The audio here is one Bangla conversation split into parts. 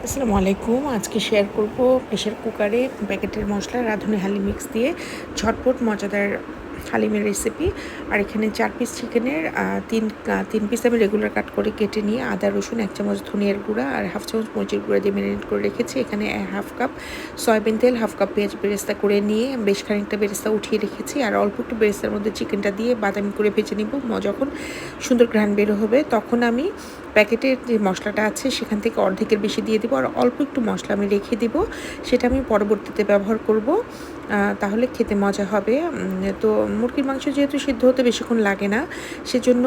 আসসালামু আলাইকুম। আজকে শেয়ার করব প্রেশার কুকারে প্যাকেটের মশলা রাঁধুনি হালিম মিক্স দিয়ে ঝটপট মজাদার হালিমের রেসিপি। আর এখানে 4 পিস চিকেনের 3 পিস আমি রেগুলার কাট করে কেটে নিয়ে আদা রসুন 1 চামচ ধনিয়ার গুঁড়া আর 1/2 চামচ মরিচের গুঁড়া দিয়ে ম্যারিনেট করে রেখেছি। এখানে 1/2 কাপ সয়াবিন তেল, 1/2 কাপ পেঁয়াজ বেরেস্তা করে নিয়ে বেশ খানিকটা বেরেস্তা উঠিয়ে রেখেছি। আর অল্প একটু বেরেস্তার মধ্যে চিকেনটা দিয়ে বাদামি করে ভেজে নিব। যখন সুন্দর ঘ্রাণ বের হবে তখন আমি প্যাকেটের যে মশলাটা আছে সেখান থেকে অর্ধেকের বেশি দিয়ে দেবো আর অল্প একটু মশলা আমি রেখে দেব, সেটা আমি পরবর্তীতে ব্যবহার করব। তাহলে খেতে মজা হবে। তো মুরগির মাংস যেহেতু সিদ্ধ হতে বেশিক্ষণ লাগে না, সেজন্য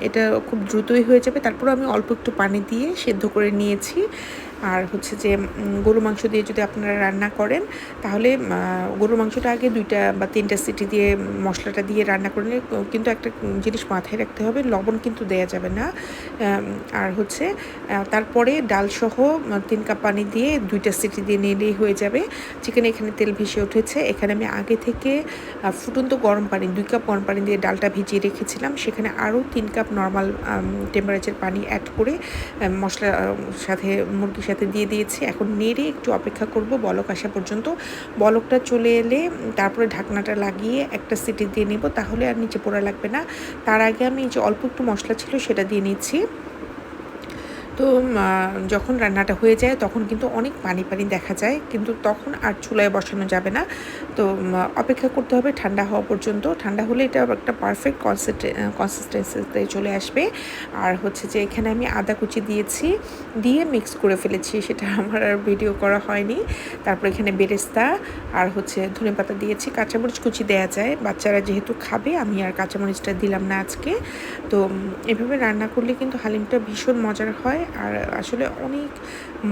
এটা খুব দ্রুতই হয়ে যাবে। তারপরেও আমি অল্প একটু পানি দিয়ে সেদ্ধ করে নিয়েছি। আর হচ্ছে যে গরু মাংস দিয়ে যদি আপনারা রান্না করেন তাহলে গরুর মাংসটা আগে 2টা বা 3টা সিটি দিয়ে মশলাটা দিয়ে রান্না করলে, কিন্তু একটা জিনিস মাথায় রাখতে হবে, লবণ কিন্তু দেয়া যাবে না। আর হচ্ছে তারপরে ডালসহ 3 কাপ পানি দিয়ে 2টা সিটি দিয়ে নিলেই হয়ে যাবে। চিকেনে এখানে তেল ভেসে উঠেছে। এখানে আমি আগে থেকে ফুটন্ত গরম পানি 2 কাপ গরম পানি দিয়ে ডালটা ভিজিয়ে রেখেছিলাম। সেখানে আরও 3 কাপ নর্মাল টেম্পারেচার পানি অ্যাড করে মশলা সাথে মুরগির সাথে দিয়ে দিয়েছি। এখন নেড়ে একটু অপেক্ষা করব বলক আসা পর্যন্ত। বলকটা চলে এলে তারপরে ঢাকনাটা লাগিয়ে একটা সিটি দিয়ে নেব, তাহলে আর নিচে পোড়া লাগবে না। তার আগে আমি যে অল্প একটু মশলা ছিল সেটা দিয়ে নিচ্ছি। তো যখন রান্নাটা হয়ে যায় তখন কিন্তু অনেক পানি পানি দেখা যায়, কিন্তু তখন আর চুলায় বসানো যাবে না। তো অপেক্ষা করতে হবে ঠান্ডা হওয়া পর্যন্ত। ঠান্ডা হলে এটা একটা পারফেক্ট কনসিস্টেন্সিতে চলে আসবে। আর হচ্ছে যে এখানে আমি আদা কুচি দিয়েছি, দিয়ে মিক্স করে ফেলেছি, সেটা আমার আর ভিডিও করা হয়নি। তারপর এখানে বেরেস্তা আর হচ্ছে ধনেপাতা দিয়েছি। কাঁচামরিচ কুচি দেওয়া যায়, বাচ্চারা যেহেতু খাবে আমি আর কাঁচামরিচটা দিলাম না আজকে। তো এভাবে রান্না করলে কিন্তু হালিমটা ভীষণ মজার হয় আর আসলে অনেক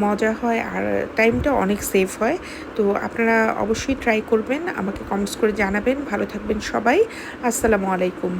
মজা হয় আর টাইমটা অনেক সেভ হয়। তো আপনারা অবশ্যই ট্রাই করবেন, আমাকে কমেন্টস করে জানাবেন। ভালো থাকবেন সবাই। আসসালামু আলাইকুম।